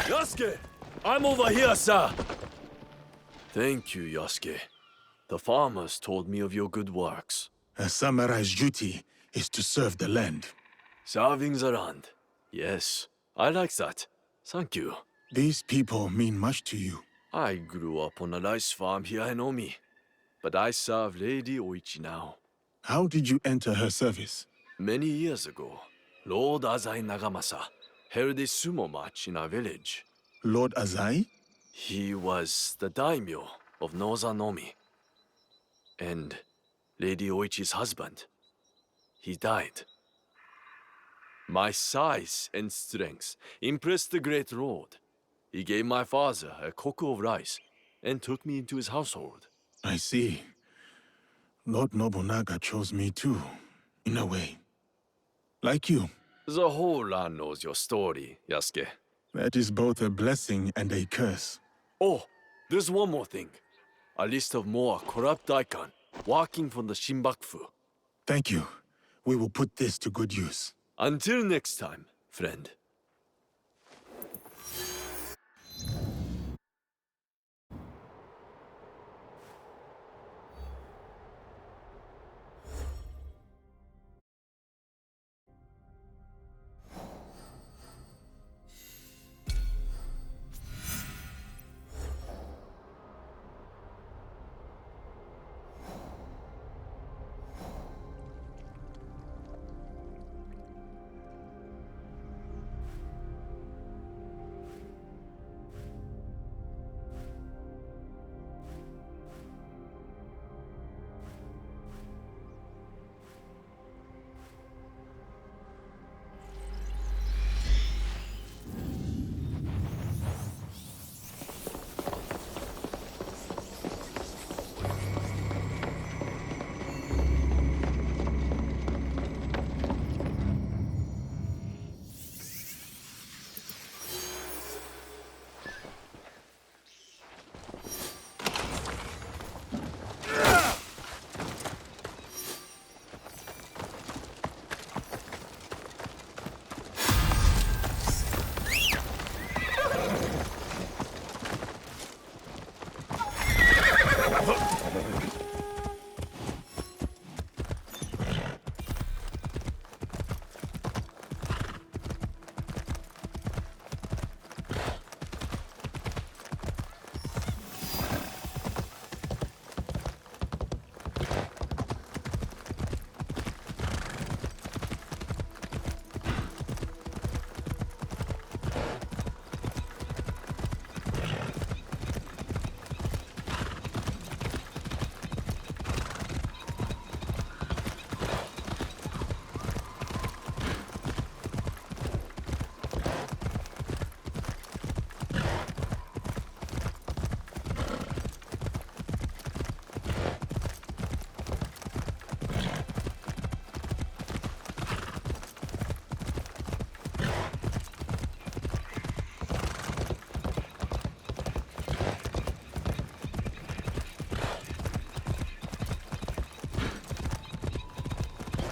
Yasuke! I'm over here, sir! Thank you, Yasuke. The farmers told me of your good works. A samurai's duty is to serve the land. Serving the land. Yes, I like that. Thank you. These people mean much to you. I grew up on a rice farm here in Omi, but I serve Lady Oichi now. How did you enter her service? Many years ago, Lord Azai Nagamasa held a sumo match in our village. Lord Azai? He was the daimyo of Northern Omi. And Lady Oichi's husband. He died. My size and strength impressed the great lord. He gave my father a koku of rice and took me into his household. I see. Lord Nobunaga chose me too, in a way. Like you. The whole land knows your story, Yasuke. That is both a blessing and a curse. Oh, there's one more thing. A list of more corrupt daikon working for the Shinbakufu. Thank you. We will put this to good use. Until next time, friend.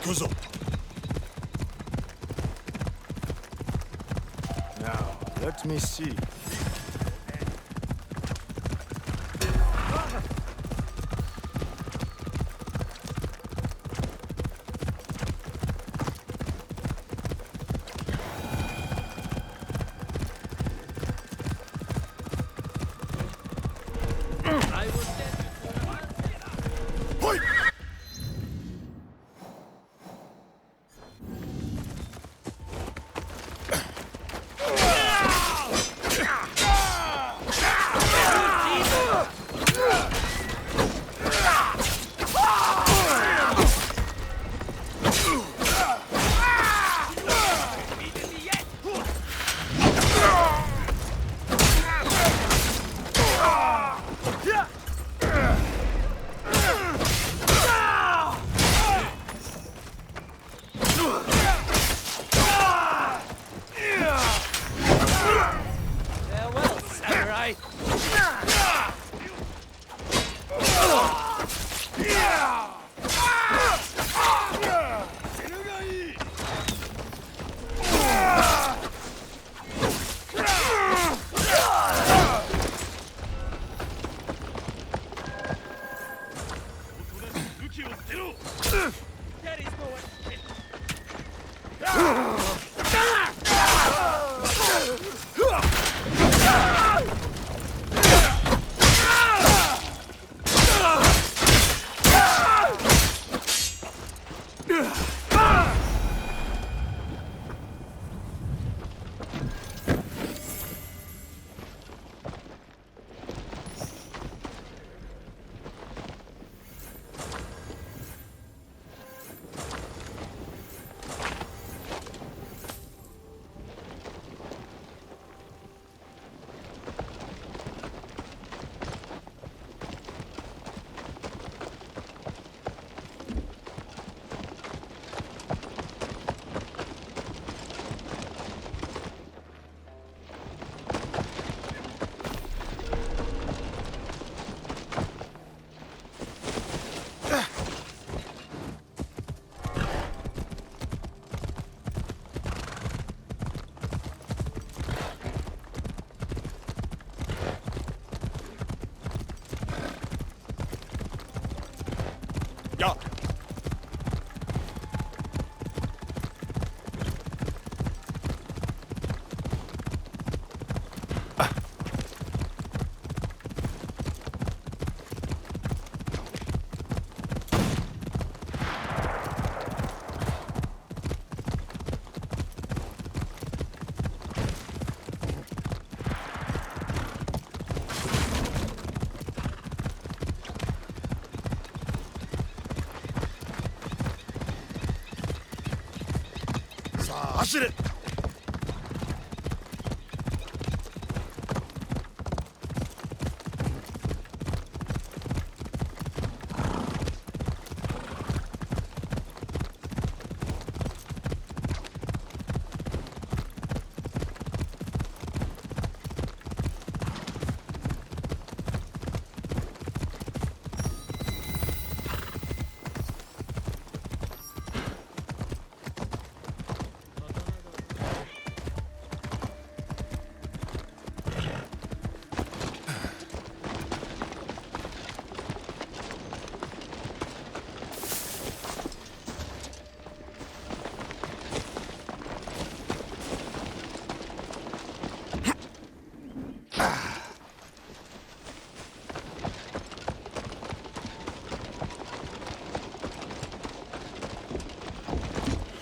Kuzo. Now, let me see. Ja. 자, 하시래.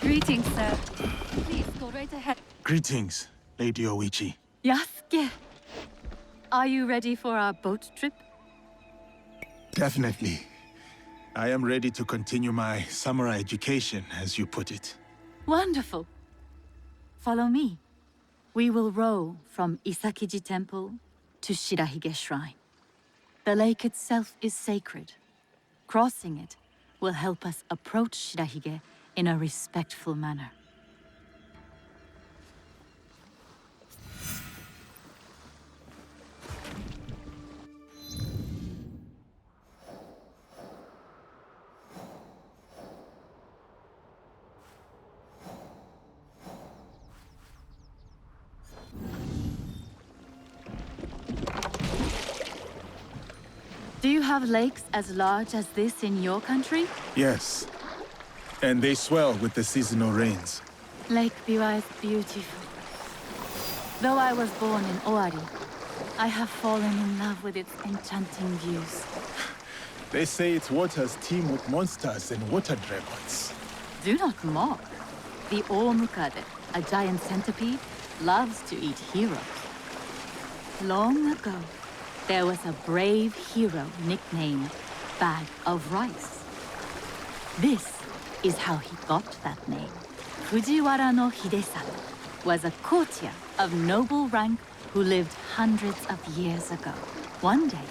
Greetings, sir. Please go right ahead. Greetings, Lady Oichi. Yasuke, are you ready for our boat trip? Definitely. I am ready to continue my samurai education, as you put it. Wonderful. Follow me. We will row from Isakiji Temple to Shirahige Shrine. The lake itself is sacred. Crossing it will help us approach Shirahige in a respectful manner. Do you have lakes as large as this in your country? Yes. And they swell with the seasonal rains. Lake Biwa is beautiful. Though I was born in Owari, I have fallen in love with its enchanting views. They say its waters teem with monsters and water dragons. Do not mock. The Omukade, a giant centipede, loves to eat heroes. Long ago, there was a brave hero nicknamed Bag of Rice. This is how he got that name. Fujiwara no Hidesato was a courtier of noble rank who lived hundreds of years ago. One day,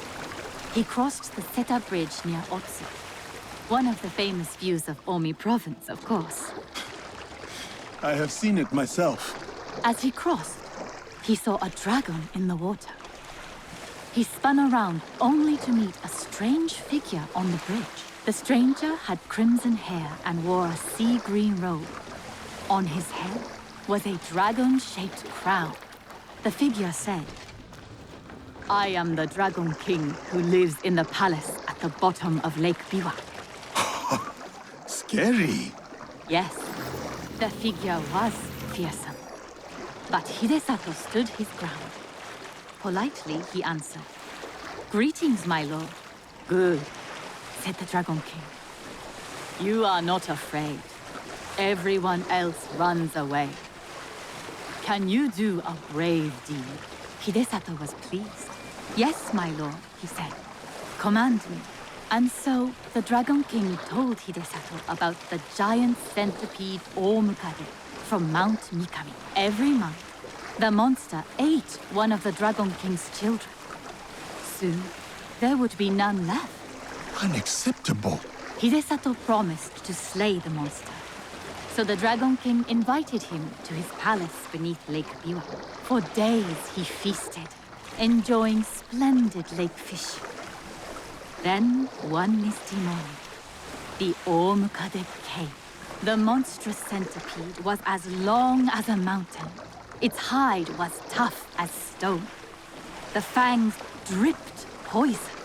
he crossed the Seta Bridge near Otsu, one of the famous views of Omi province, of course. I have seen it myself. As he crossed, he saw a dragon in the water. He spun around only to meet a strange figure on the bridge. The stranger had crimson hair and wore a sea green robe. On his head was a dragon-shaped crown. The figure said, "I am the Dragon King who lives in the palace at the bottom of Lake Biwa." Scary. Yes, the figure was fearsome. But Hidesato stood his ground. Politely, he answered, "Greetings, my lord." "Good," said the Dragon King. You are not afraid. Everyone else runs away. Can you do a brave deed? Hidesato was pleased. Yes, my lord, he said. Command me. And so the Dragon King told Hidesato about the giant centipede Omukade from Mount Mikami. Every month, the monster ate one of the Dragon King's children. Soon, there would be none left. Unacceptable. Hidesato promised to slay the monster. So the Dragon King invited him to his palace beneath Lake Biwa. For days he feasted, enjoying splendid lake fish. Then, one misty morning, the Omukade came. The monstrous centipede was as long as a mountain. Its hide was tough as stone. The fangs dripped poison.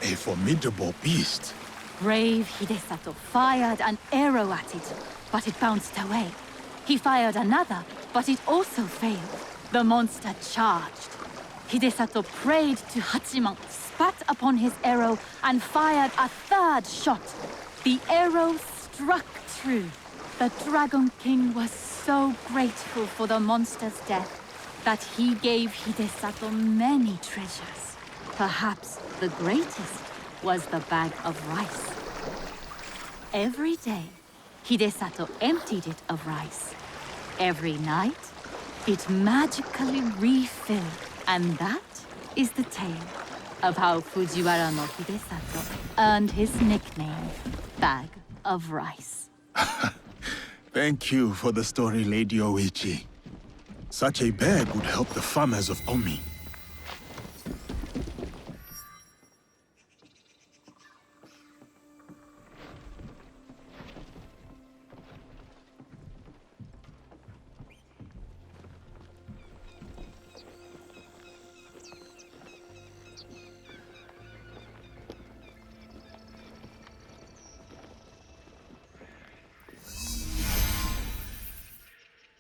A formidable beast. Brave Hidesato fired an arrow at it, but it bounced away. He fired another, but it also failed. The monster charged. Hidesato prayed to Hachiman, spat upon his arrow, and fired a third shot. The arrow struck true. The Dragon King was so grateful for the monster's death that he gave Hidesato many treasures. Perhaps the greatest was the bag of rice. Every day, Hidesato emptied it of rice. Every night, it magically refilled. And that is the tale of how Fujiwara no Hidesato earned his nickname, Bag of Rice. Thank you for the story, Lady Oichi. Such a bag would help the farmers of Omi.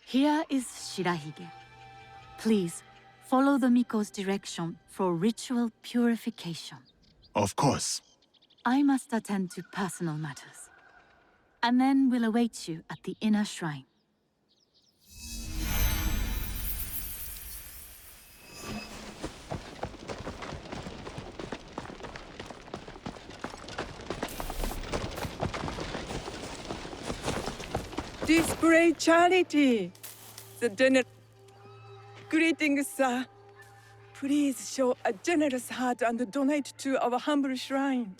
Here is Shirahige. Please, follow the Miko's direction for ritual purification. Of course. I must attend to personal matters. And then we'll await you at the inner shrine. Display charity. The general. Greetings, sir. Please show a generous heart and donate to our humble shrine.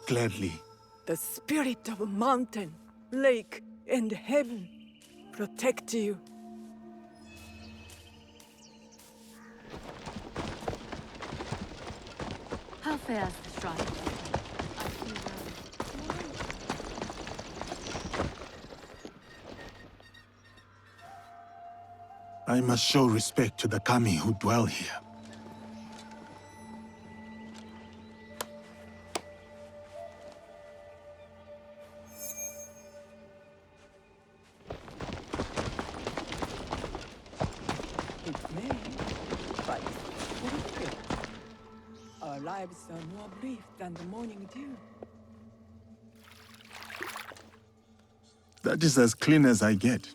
Gladly. The spirit of mountain, lake, and heaven protect you. How fares the shrine? I must show respect to the kami who dwell here. It may, but fulfill. Our lives are more brief than the morning dew. That is as clean as I get.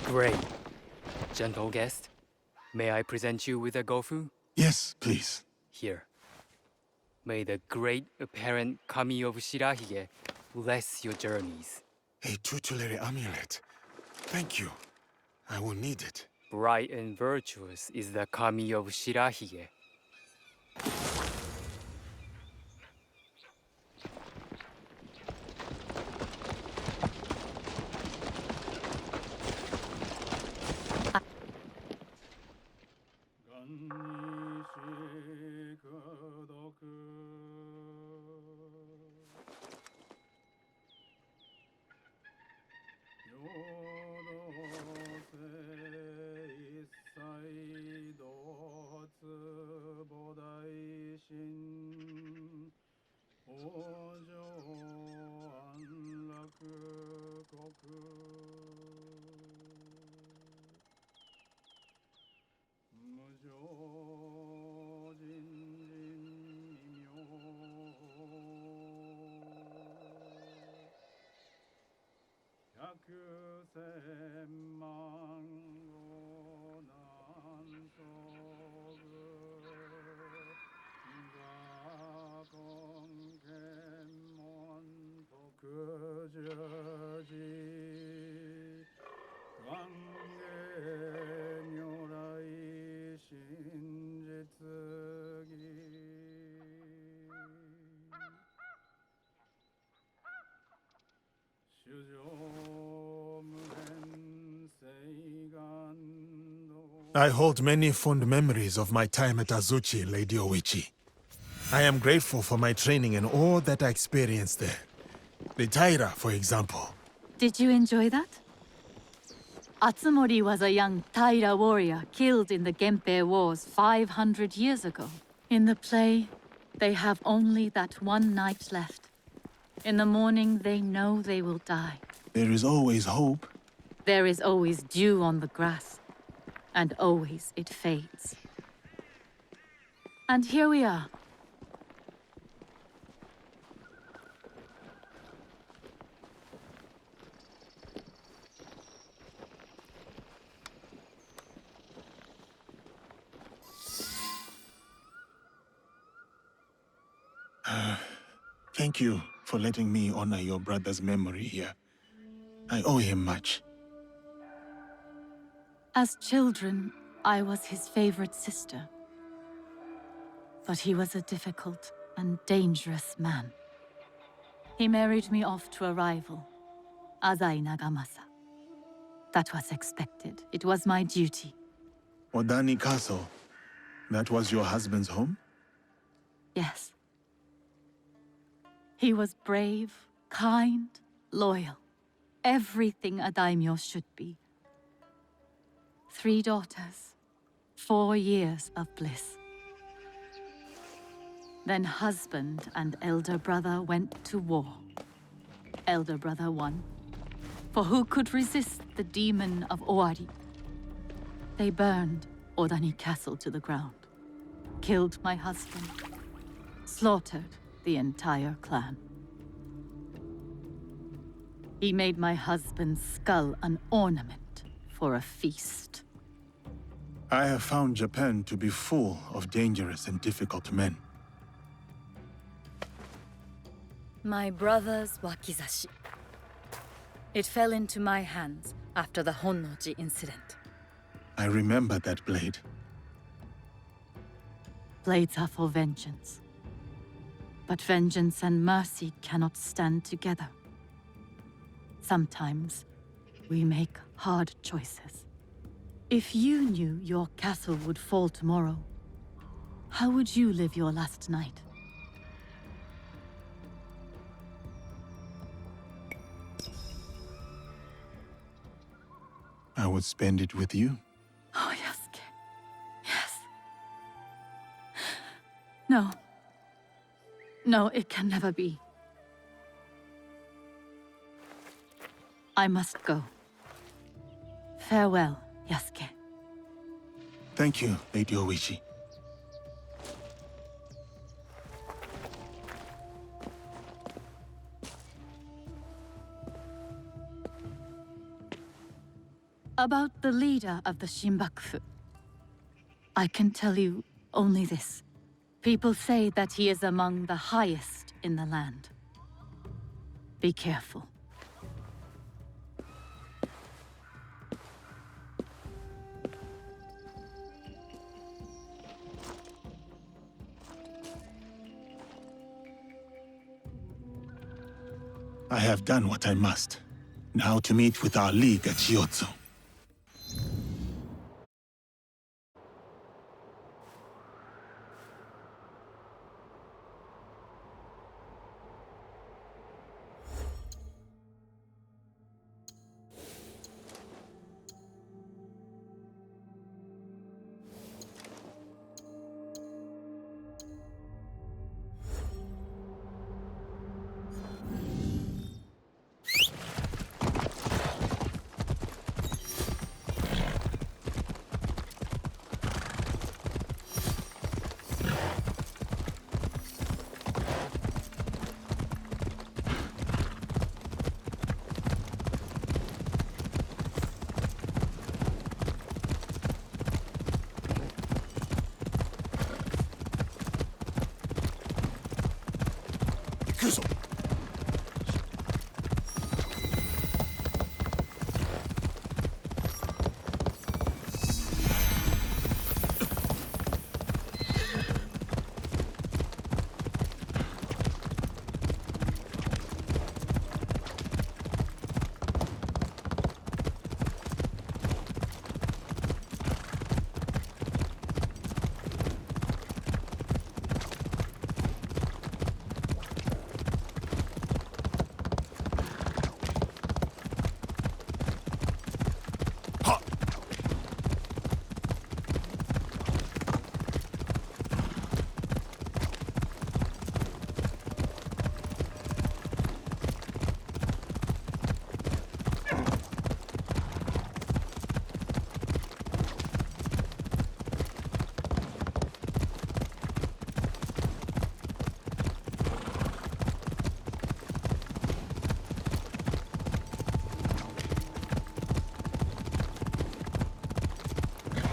Great. Gentle guest, may I present you with a gofu? Yes, please. Here. May the great apparent kami of Shirahige bless your journeys. A tutelary amulet. Thank you. I will need it. Bright and virtuous is the kami of Shirahige. I hold many fond memories of my time at Azuchi, Lady Oichi. I am grateful for my training and all that I experienced there. The Taira, for example. Did you enjoy that? Atsumori was a young Taira warrior killed in the Genpei Wars 500 years ago. In the play, they have only that one night left. In the morning, they know they will die. There is always hope. There is always dew on the grass, and always it fades. And here we are. Thank you for letting me honor your brother's memory here. I owe him much. As children, I was his favorite sister. But he was a difficult and dangerous man. He married me off to a rival, Azai Nagamasa. That was expected. It was my duty. Odani Castle, that was your husband's home? Yes. He was brave, kind, loyal. Everything a daimyo should be. 3 daughters, 4 years of bliss. Then husband and elder brother went to war. Elder brother won. For who could resist the demon of Owari? They burned Odani Castle to the ground, killed my husband, slaughtered the entire clan. He made my husband's skull an ornament for a feast. I have found Japan to be full of dangerous and difficult men. My brother's wakizashi. It fell into my hands after the Honnoji incident. I remember that blade. Blades are for vengeance. But vengeance and mercy cannot stand together. Sometimes, we make hard choices. If you knew your castle would fall tomorrow, how would you live your last night? I would spend it with you. Oh, Yasuke. Yes. No. No, it can never be. I must go. Farewell, Yasuke. Thank you, Lady Oichi. About the leader of the Shinbakufu, I can tell you only this. People say that he is among the highest in the land. Be careful. I have done what I must. Now to meet with our league at Chiyozu.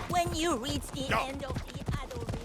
When you reach the end of the Ado River.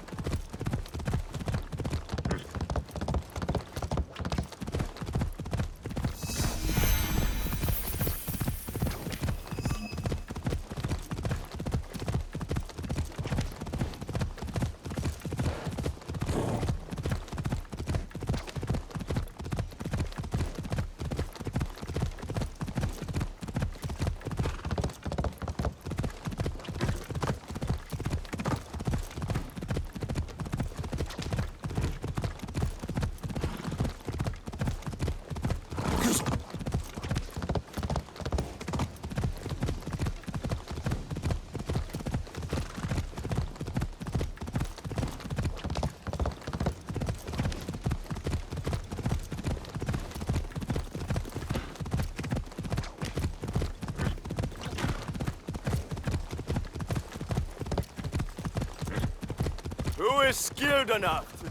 Who is skilled enough to...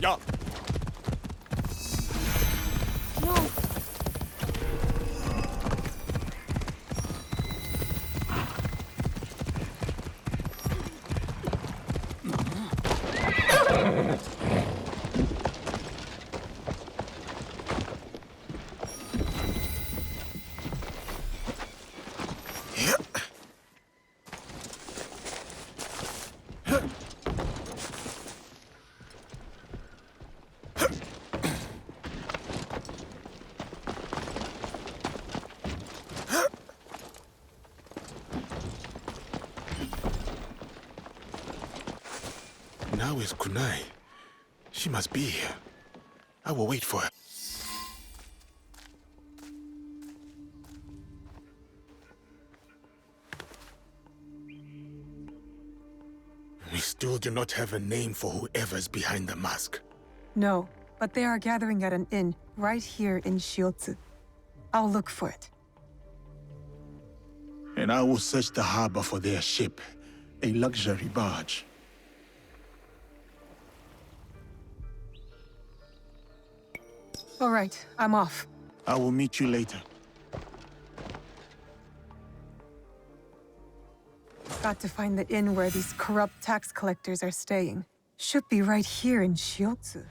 Yeah. Now is Kunai. She must be here. I will wait for her. We still do not have a name for whoever's behind the mask. No, but they are gathering at an inn right here in Shiotsu. I'll look for it. And I will search the harbor for their ship, a luxury barge. All right, I'm off. I will meet you later. Got to find the inn where these corrupt tax collectors are staying. Should be right here in Shiotsu.